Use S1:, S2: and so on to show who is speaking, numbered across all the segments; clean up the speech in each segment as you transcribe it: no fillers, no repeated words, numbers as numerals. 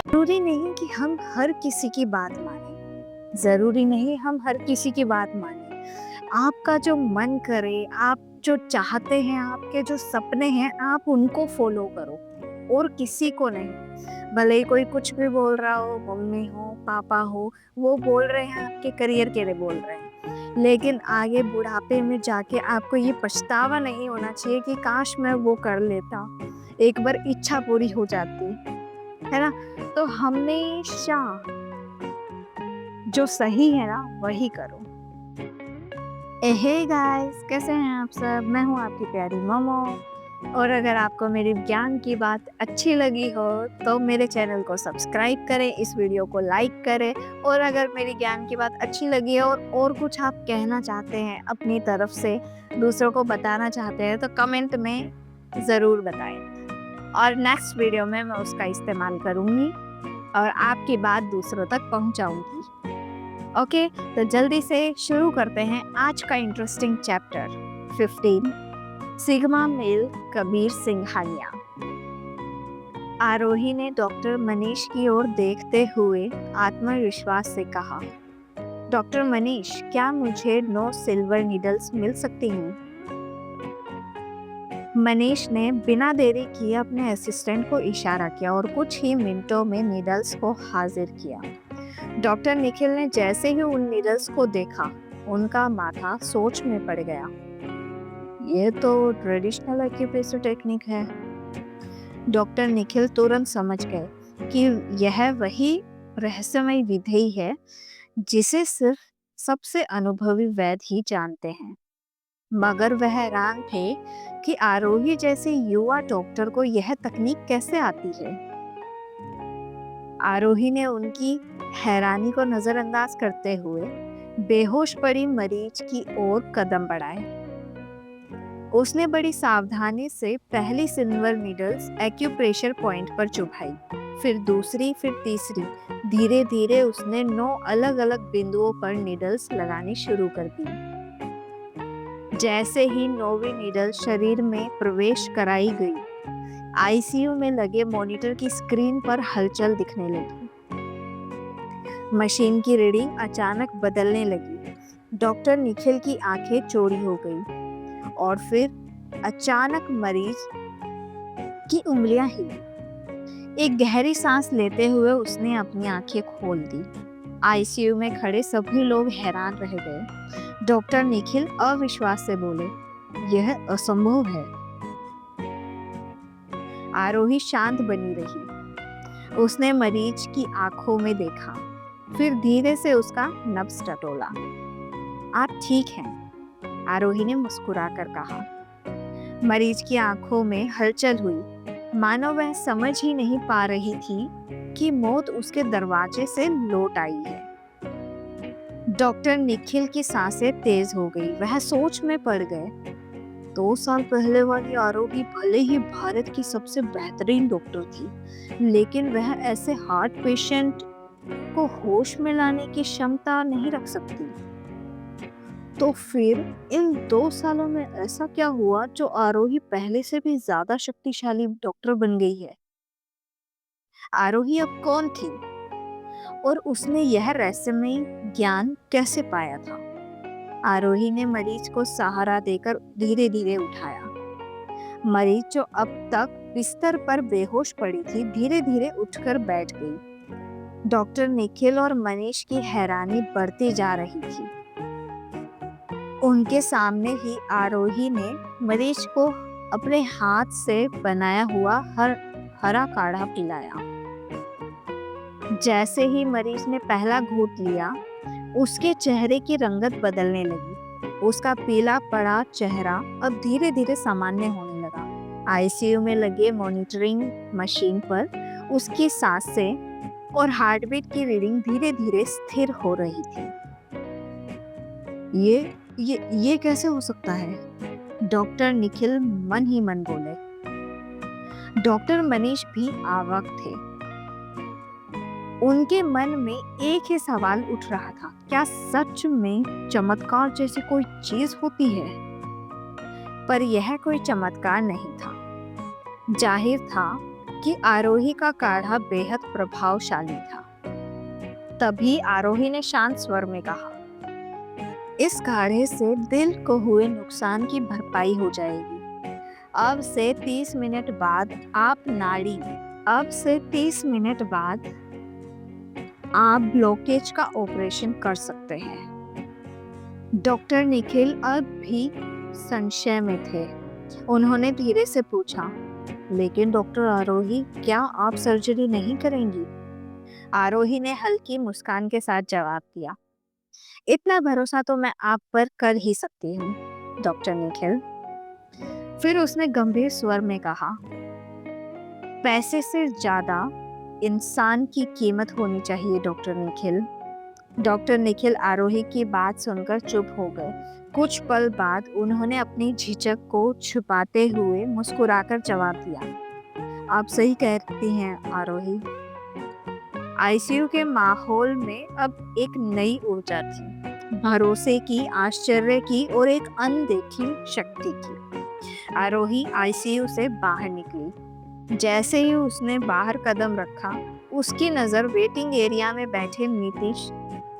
S1: ज़रूरी नहीं कि हम हर किसी की बात मानें, ज़रूरी नहीं हम हर किसी की बात मानें। आपका जो मन करे, आप जो चाहते हैं, आपके जो सपने हैं, आप उनको फ़ॉलो करो और किसी को नहीं। भले ही कोई कुछ भी बोल रहा हो, मम्मी हो, पापा हो, वो बोल रहे हैं आपके करियर के लिए बोल रहे हैं। लेकिन आगे बुढ़ापे में जाके आपको ये पछतावा नहीं होना चाहिए कि काश मैं वो कर लेता, एक बार इच्छा पूरी हो जाती, है ना? तो हमेशा जो सही है ना वही करो। हे गाइस, कैसे हैं आप सब? मैं हूँ आपकी प्यारी मोमो। और अगर आपको मेरी ज्ञान की बात अच्छी लगी हो तो मेरे चैनल को सब्सक्राइब करें, इस वीडियो को लाइक करें। और अगर मेरी ज्ञान की बात अच्छी लगी है और कुछ आप कहना चाहते हैं अपनी तरफ से, दूसरों को बताना चाहते हैं, तो कमेंट में ज़रूर बताएं और नेक्स्ट वीडियो में मैं उसका इस्तेमाल करूँगी और आपकी बात दूसरों तक पहुंचाऊंगी। ओके, तो जल्दी से शुरू करते हैं आज का interesting chapter 15, sigma male Kabir Singhania. Aarohi ने डॉक्टर मनीष की ओर देखते हुए आत्मविश्वास से कहा, डॉक्टर मनीष, क्या मुझे 9 सिल्वर नीडल्स मिल सकती हैं? मनीष ने बिना देरी किए अपने असिस्टेंट को इशारा किया और कुछ ही मिनटों में नीडल्स को हाजिर किया। डॉक्टर निखिल ने जैसे ही उन नीडल्स को देखा, उनका माथा सोच में पड़ गया। ये तो ट्रेडिशनल एक्यूप्रेशर टेक्निक है। डॉक्टर निखिल तुरंत समझ गए कि यह वही रहस्यमय विधि है जिसे सिर्फ सबसे अनुभवी वैद्य ही जानते हैं। मगर वह हैरान थे कि आरोही जैसे युवा डॉक्टर को यह तकनीक कैसे आती है। आरोही ने उनकी हैरानी को नजरअंदाज करते हुए बेहोश पड़ी मरीज की ओर कदम बढ़ाए। उसने बड़ी सावधानी से पहली सिल्वर नीडल्स एक्यूप्रेशर पॉइंट पर चुभाई, फिर दूसरी, फिर तीसरी। धीरे धीरे उसने 9 अलग अलग बिंदुओं पर नीडल्स लगानी शुरू कर दी। जैसे ही 9वीं नीडल शरीर में प्रवेश कराई गई, आईसीयू में लगे मॉनिटर की स्क्रीन पर हलचल दिखने लगी। मशीन की रीडिंग अचानक बदलने लगी। डॉक्टर निखिल की आंखें चौड़ी हो गई और फिर अचानक मरीज की उंगलियां हिली। एक गहरी सांस लेते हुए उसने अपनी आंखें खोल दी। आईसीयू में खड़े सभी लोग हैरान रह गए। डॉक्टर निखिल अविश्वास से बोले, यह असंभव है। आरोही शांत बनी रही। उसने मरीज की आंखों में देखा, फिर धीरे से उसका नब्ज टटोला। आप ठीक हैं, आरोही ने मुस्कुराकर कहा। मरीज की आंखों में हलचल हुई, मानो वह समझ ही नहीं पा रही थी कि मौत उसके दरवाजे से लौट आई है। डॉक्टर निखिल की सांसें तेज हो गई। वह सोच में पड़ गए। 2 साल पहले वाली आरोही भले ही भारत की सबसे बेहतरीन डॉक्टर थी, लेकिन वह ऐसे हार्ट पेशेंट को होश में लाने की क्षमता नहीं रख सकती। तो फिर इन 2 सालों में ऐसा क्या हुआ जो आरोही पहले से भी ज्यादा शक्तिशाली डॉक्टर बन गई है? आरोही अब कौन थी और उसने यह रहस्यमय ज्ञान कैसे पाया था? आरोही ने मरीज को सहारा देकर धीरे धीरे उठाया। मरीज जो अब तक बिस्तर पर बेहोश पड़ी थी, धीरे धीरे उठकर बैठ गई। डॉक्टर निखिल और मनीष की हैरानी बढ़ती जा रही थी। उनके सामने ही आरोही ने मरीज को अपने हाथ से बनाया हुआ हरा काढ़ा पिलाया। जैसे ही मरीज ने पहला घूंट लिया, उसके चेहरे की रंगत बदलने लगी। उसका पीला पड़ा चेहरा अब धीरे धीरे सामान्य होने लगा। आईसीयू में लगे मॉनिटरिंग मशीन पर उसकी सांसें और हार्टबीट की रीडिंग धीरे धीरे स्थिर हो रही थी। ये कैसे हो सकता है? डॉक्टर निखिल मन ही मन बोले। डॉक्टर मनीष भी अवाक थे। उनके मन में एक ही सवाल उठ रहा था, क्या सच में चमत्कार जैसी कोई चीज होती है? पर यह कोई चमत्कार नहीं था। जाहिर था कि आरोही का काढ़ा बेहद प्रभावशाली था। तभी आरोही ने शांत स्वर में कहा, इस काढ़े से दिल को हुए नुकसान की भरपाई हो जाएगी। अब से 30 मिनट बाद आप नाड़ी अब से 30 मिनट बाद आप ब्लॉकेज का ऑपरेशन कर सकते हैं। डॉक्टर निखिल अब भी संशय में थे। उन्होंने धीरे से पूछा, लेकिन डॉक्टर आरोही, क्या आप सर्जरी नहीं करेंगी? आरोही ने हल्की मुस्कान के साथ जवाब दिया, इतना भरोसा तो मैं आप पर कर ही सकती हूँ, डॉक्टर निखिल। फिर उसने गंभीर स्वर में कहा, पैसे से ज्यादा इंसान की कीमत होनी चाहिए, डॉक्टर निखिल। डॉक्टर निखिल आरोही की बात सुनकर चुप हो गए। कुछ पल बाद उन्होंने अपनी झिझक को छुपाते हुए मुस्कुराकर जवाब दिया, आप सही कहती हैं आरोही। आईसीयू के माहौल में अब एक नई ऊर्जा थी, भरोसे की, आश्चर्य की और एक अनदेखी शक्ति की। आरोही आईसीयू से बाहर निकली। जैसे ही उसने बाहर कदम रखा, उसकी नजर वेटिंग एरिया में बैठे नीतीश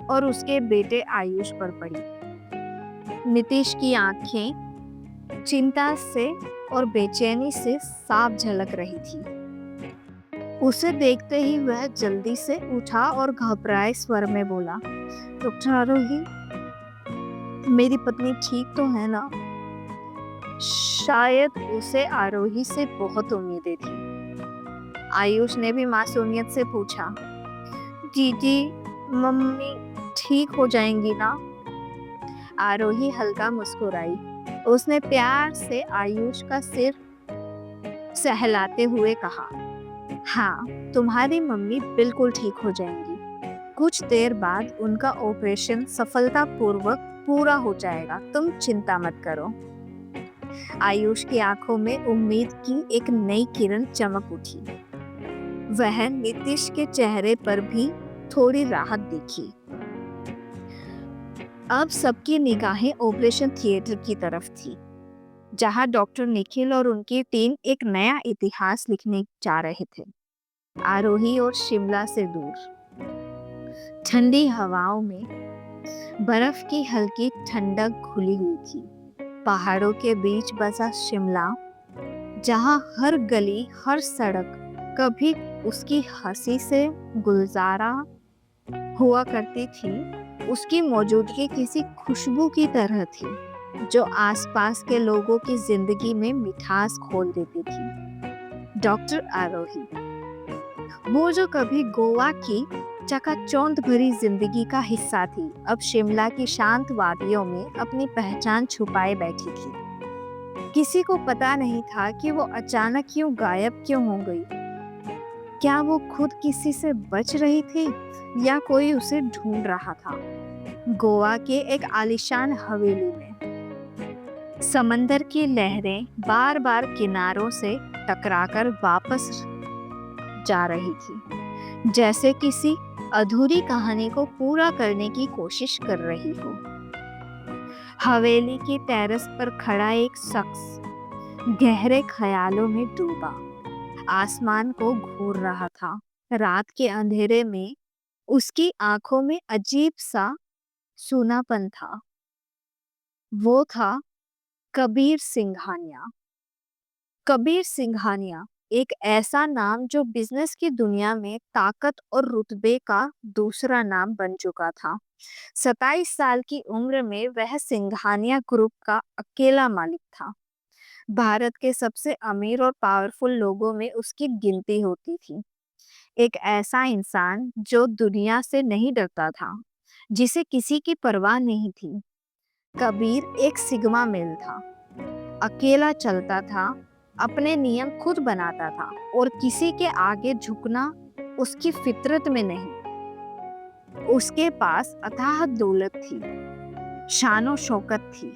S1: और उसके बेटे आयुष पर पड़ी। नीतीश की आंखें चिंता से और बेचैनी से साफ झलक रही थी। उसे देखते ही वह जल्दी से उठा और घबराए स्वर में बोला, डॉक्टर आरोही, मेरी पत्नी ठीक तो है ना? शायद उसे आरोही से बहुत उम्मीदें थी। आयुष ने भी मासूमियत से पूछा, दीदी, मम्मी ठीक हो जाएंगी ना? आरोही हल्का मुस्कुराई। उसने प्यार से आयुष का सिर सहलाते हुए कहा, हाँ, तुम्हारी मम्मी बिल्कुल ठीक हो जाएंगी। कुछ देर बाद उनका ऑपरेशन सफलतापूर्वक पूरा हो जाएगा, तुम चिंता मत करो। आयुष की आंखों में उम्मीद की एक नई किरण चमक उठी। वह नीतीश के चेहरे पर भी थोड़ी राहत दिखी। अब सबकी निगाहें ऑपरेशन थिएटर की तरफ थी, जहां डॉक्टर निखिल और उनकी टीम एक नया इतिहास लिखने जा रहे थे। आरोही और शिमला से दूर ठंडी हवाओं में बर्फ की हल्की ठंडक घुली हुई थी। पहाड़ों के बीच बसा शिमला, जहां हर गली, हर सड़क कभी उसकी हंसी से गुलजारा हुआ करती थी, उसकी मौजूदगी किसी खुशबू की तरह थी, जो आसपास के लोगों की जिंदगी में मिठास खोल देती थी। डॉक्टर आरोही, वो जो कभी गोवा की चकाचौंध भरी जिंदगी का हिस्सा थी, अब शिमला की शांत वादियों में अपनी पहचान छुपाए बैठी थी। किसी को पता नहीं था कि वो अचानक गायब क्यों हो गई। क्या वो खुद किसी से बच रही थी या कोई उसे ढूंढ रहा था? गोवा के एक आलीशान हवेली में समंदर की लहरें बार बार किनारों से टकराकर वापस जा रही थी, जैसे किसी अधूरी कहानी को पूरा करने की कोशिश कर रही हो। हवेली की टेरेस पर खड़ा एक शख्स गहरे ख्यालों में डूबा आसमान को घूर रहा था। रात के अंधेरे में उसकी आंखों में अजीब सा सूनापन था। वो था कबीर सिंघानिया। कबीर सिंघानिया एक ऐसा नाम जो बिजनेस की दुनिया में ताकत और रुतबे का दूसरा नाम बन चुका था। 27 साल की उम्र में वह सिंघानिया ग्रुप का अकेला मालिक था। भारत के सबसे अमीर और पावरफुल लोगों में उसकी गिनती होती थी। एक ऐसा इंसान जो दुनिया से नहीं डरता था, जिसे किसी की परवाह नहीं थी। कबीर एक सिग्मा मेल था, अकेला चलता था, अपने नियम खुद बनाता था और किसी के आगे झुकना उसकी फितरत में नहीं। उसके पास अथाह दौलत थी, शानो शौकत थी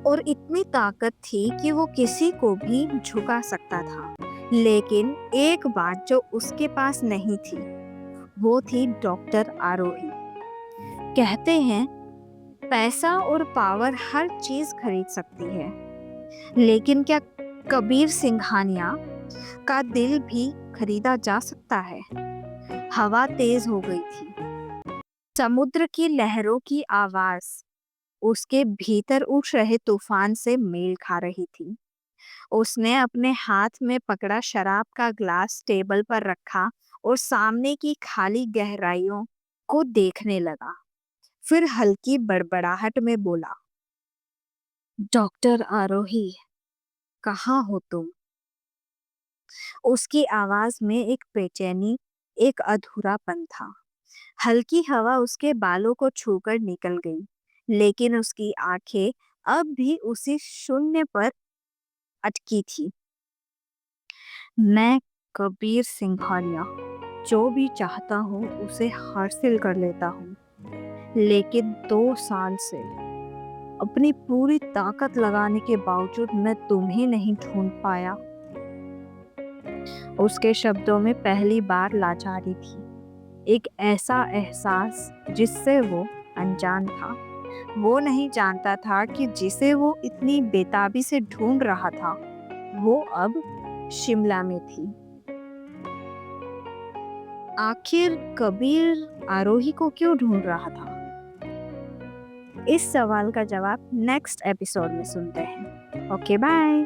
S1: और इतनी ताकत थी कि वो किसी को भी झुका सकता था। लेकिन एक बात जो उसके पास नहीं थी, वो थी डॉक्टर आरोही। कहते हैं पैसा और पावर हर चीज खरीद सकती है, लेकिन क्या कबीर सिंघानिया का दिल भी खरीदा जा सकता है? हवा तेज हो गई थी। समुद्र की लहरों की आवाज उसके भीतर उठ रहे तूफान से मेल खा रही थी। उसने अपने हाथ में पकड़ा शराब का ग्लास टेबल पर रखा और सामने की खाली गहराइयों को देखने लगा। फिर हल्की बड़बड़ाहट में बोला, डॉक्टर आरोही, कहाँ हो तुम? उसकी आवाज में एक बेचैनी, एक अधूरापन था। हल्की हवा उसके बालों को छूकर निकल गई, लेकिन उसकी आंखें अब भी उसी शून्य पर अटकी थी। मैं कबीर सिंघानिया जो भी चाहता हूँ उसे हासिल कर लेता हूँ, लेकिन 2 साल से अपनी पूरी ताकत लगाने के बावजूद मैं तुम्हें नहीं ढूंढ पाया। उसके शब्दों में पहली बार लाचारी थी, एक ऐसा एहसास जिससे वो अनजान था। वो नहीं जानता था कि जिसे वो इतनी बेताबी से ढूंढ रहा था वो अब शिमला में थी। आखिर कबीर आरोही को क्यों ढूंढ रहा था? इस सवाल का जवाब नेक्स्ट एपिसोड में सुनते हैं। Okay bye.